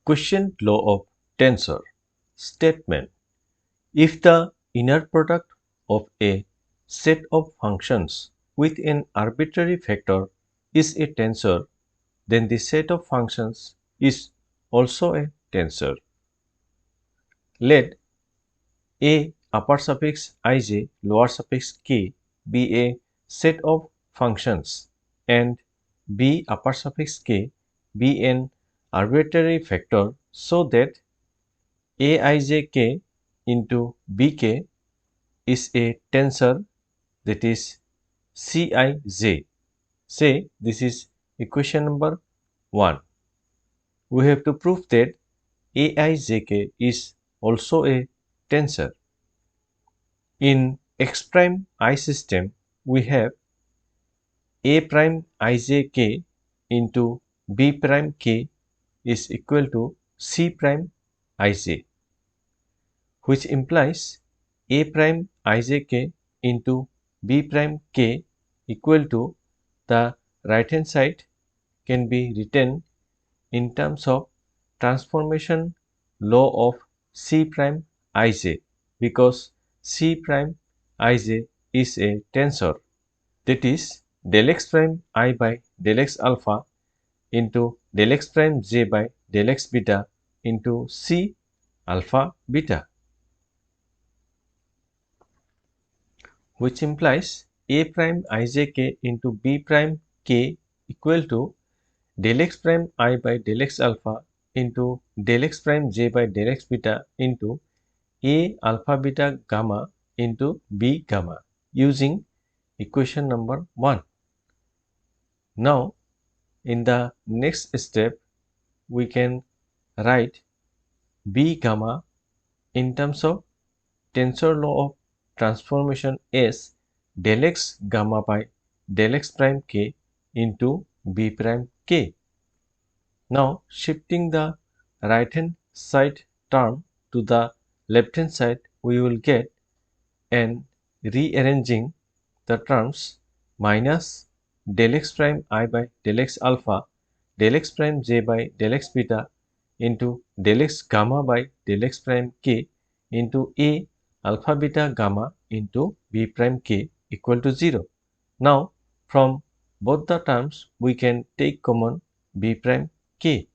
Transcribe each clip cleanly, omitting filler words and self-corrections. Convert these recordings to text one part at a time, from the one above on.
Quotient law of tensor statement. If the inner product of a set of functions with an arbitrary vector is a tensor, then the set of functions is also a tensor. Let a upper suffix ij lower suffix k be a set of functions and b upper suffix k be an arbitrary vector so that aijk into bk is a tensor, that is Cij. Say this is equation number 1. We have to prove that aijk is also a tensor. In X prime I system, we have a prime ijk into b prime k is equal to c prime ij, which implies a prime ijk into b prime k equal to, the right hand side can be written in terms of transformation law of c prime ij, because c prime ij is a tensor, that is del x prime I by del x alpha into del x prime j by del x beta into c alpha beta, which implies a prime ijk into b prime k equal to del x prime I by del x alpha into del x prime j by del x beta into a alpha beta gamma into b gamma, using equation number 1. Now, in the next step, we can write b gamma in terms of tensor law of transformation as del x gamma by del x prime k into b prime k. Now, shifting the right hand side term to the left hand side, we will get, and rearranging the terms, minus del x prime I by del x alpha del x prime j by del x beta into del x gamma by del x prime k into a alpha beta gamma into b prime k equal to 0. Now, from both the terms, we can take common b prime k.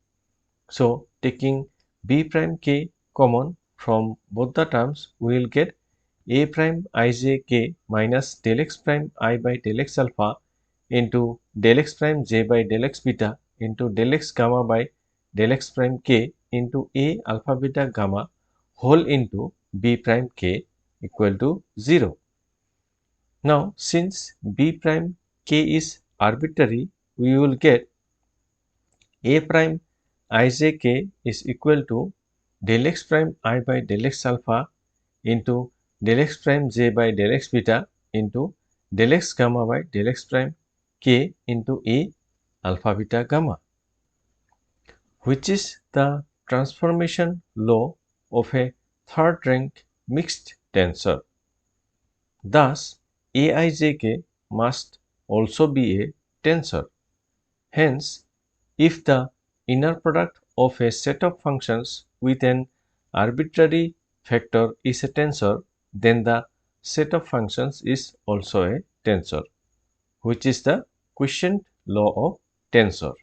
So, taking b prime k common from both the terms, we will get a prime ijk minus del x prime I by del x alpha into del x prime j by del x beta into del x gamma by del x prime k into a alpha beta gamma whole into b prime k equal to 0. Now, since b prime k is arbitrary, we will get a prime ijk is equal to del x prime I by del x alpha into del x prime j by del x beta into del x gamma by del x prime k into a alpha beta gamma, which is the transformation law of a third rank mixed tensor. Thus, aijk must also be a tensor. Hence, if the inner product of a set of functions with an arbitrary vector is a tensor, then the set of functions is also a tensor, which is the quotient law of tensor.